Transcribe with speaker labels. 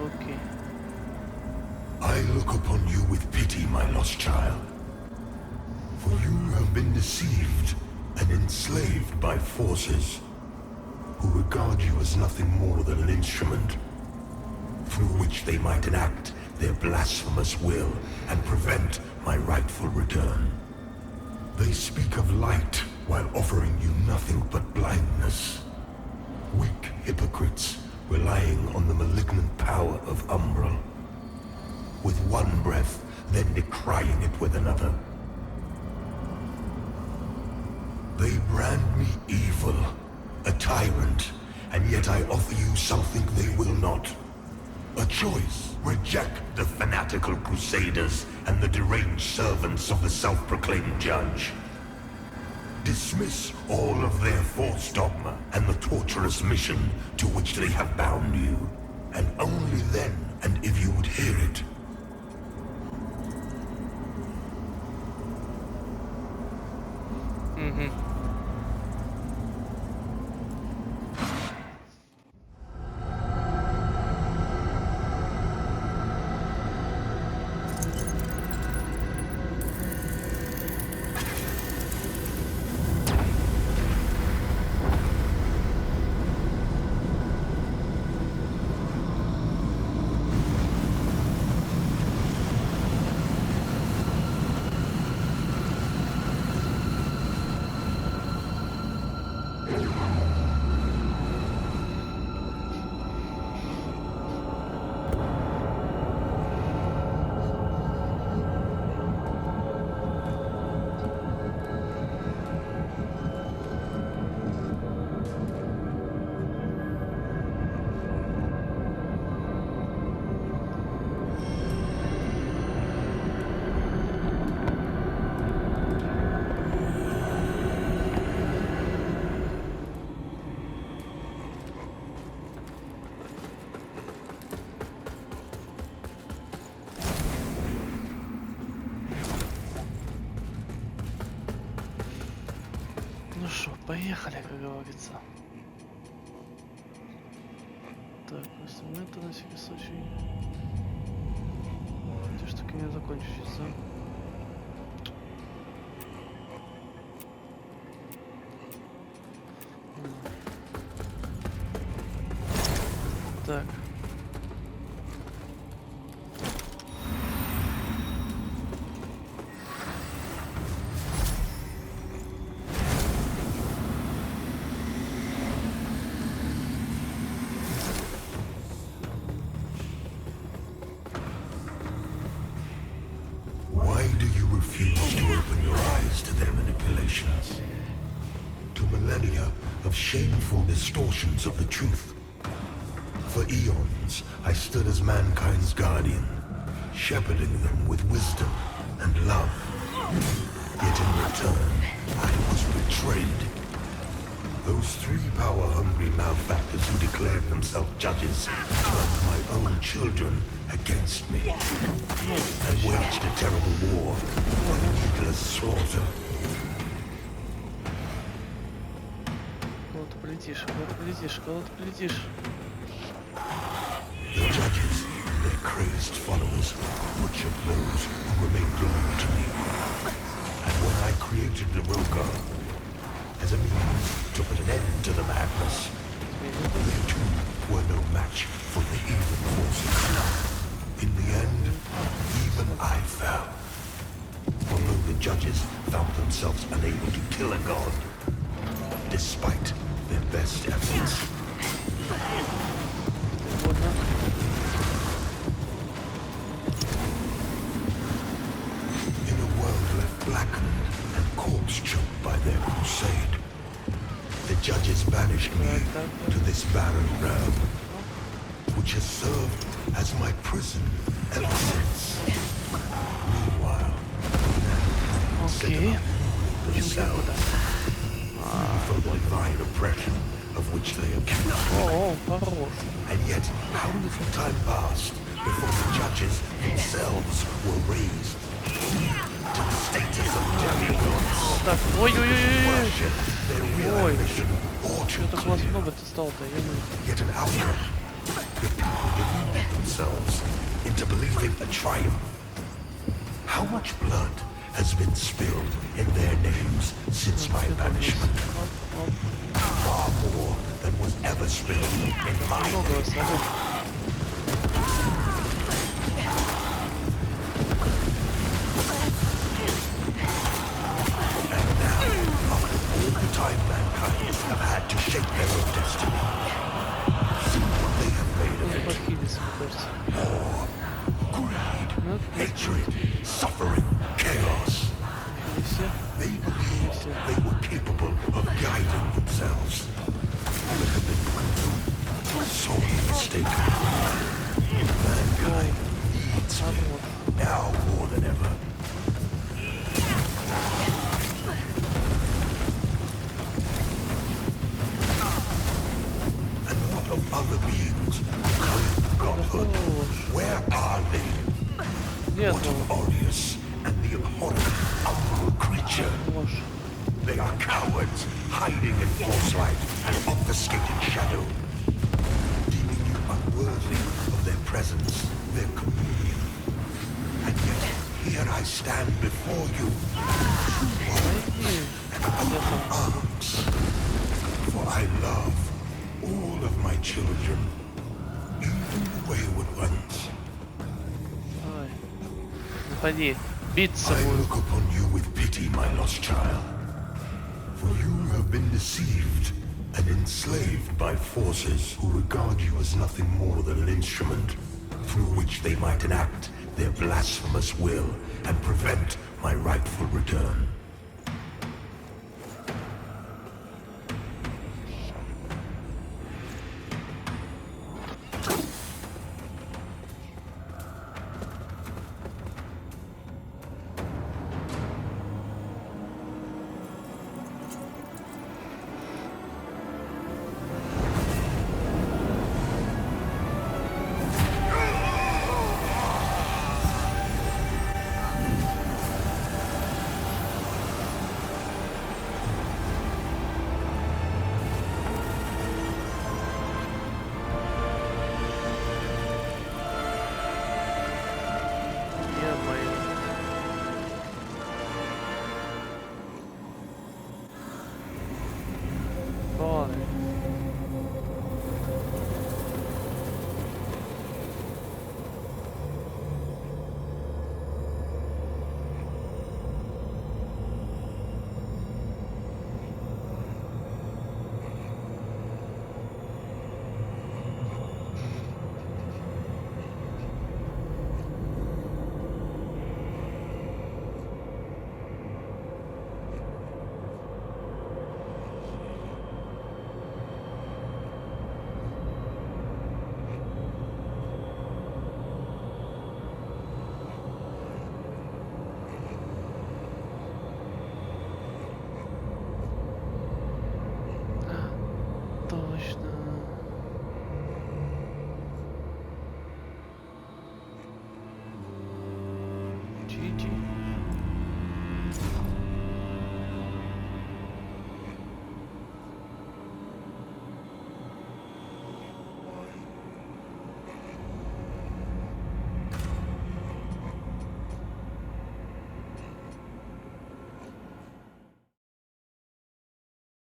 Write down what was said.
Speaker 1: Окей.
Speaker 2: I look upon you with pity, my lost child. For you have been deceived and enslaved by forces who regard you as nothing more than an instrument through which they might enact their blasphemous will and prevent my rightful return. They speak of light while offering you nothing but blindness. Weak hypocrites relying on the malignant power of Umbral. With one breath, then decrying it with another. They brand me evil, a tyrant, and yet I offer you something they will not. A choice. Reject the fanatical crusaders and the deranged servants of the self-proclaimed judge. Dismiss all of their false dogma and the torturous mission to which they have bound you. And only then, and if you would hear it,
Speaker 1: Ну что, поехали, как говорится. Так, инструменты на всякий случай. Эти штуки не закончились, да? Так.
Speaker 2: why do you refuse to open your eyes to their manipulations? To millennia of shameful distortions of the truth. For eons, I stood as mankind's guardian, shepherding them with wisdom and love. Yet in return, I was betrayed. Those three power-hungry malefactors who declared themselves judges turned my own children against me and waged a terrible war of needless slaughter.
Speaker 1: Куда ты полетишь, куда ты полетишь, куда ты полетишь?
Speaker 2: The judges, their crazed followers, butchered those who remained loyal to me. And when I created the Rogar as a means to put an end to the madness, they too were no match for the evil forces. In the end, even I fell. Although the judges found themselves unable to kill a god, despite their best efforts. In a world left blackened and corpse-choked by their crusade, the judges banished me to this barren realm, which has served as my prison ever since. Meanwhile,
Speaker 1: Окей.
Speaker 2: themselves from the divine oppression of which they accuse me.
Speaker 1: О, хорош.
Speaker 2: And yet, how little time passed before the judges themselves were raised to the status of demigods.
Speaker 1: Так, ой-ой-ой-ой.
Speaker 2: Worship their real
Speaker 1: Ой.
Speaker 2: ambition or to
Speaker 1: Что так у вас
Speaker 2: clear.
Speaker 1: много-то стало-то, я
Speaker 2: Yet an outcome The people deluded themselves into believing a triumph. How much blood has been spilled in their names since my banishment? Far more than was ever spilled in my name. All the time mankind have had to shape their own destiny. See what they have made of it. War, greed, hatred, suffering, chaos. They believed they were capable of guiding themselves. But have been proven sorely mistaken. Mankind needs me now more than ever. Of other beings who claim godhood. Where are they? What of Aureus and the abhorrent, umbral creature? They are cowards, hiding in false light and obfuscated shadow, deeming you unworthy of their presence, their communion. And yet, here I stand before you, and open arms, for I love all of my children, even the wayward ones.
Speaker 1: Ходи, биться
Speaker 2: I
Speaker 1: буду.
Speaker 2: look upon you with pity, my lost child, for you have been deceived and enslaved by forces who regard you as nothing more than an instrument through which they might enact their blasphemous will and prevent my rightful return.
Speaker 1: Точно.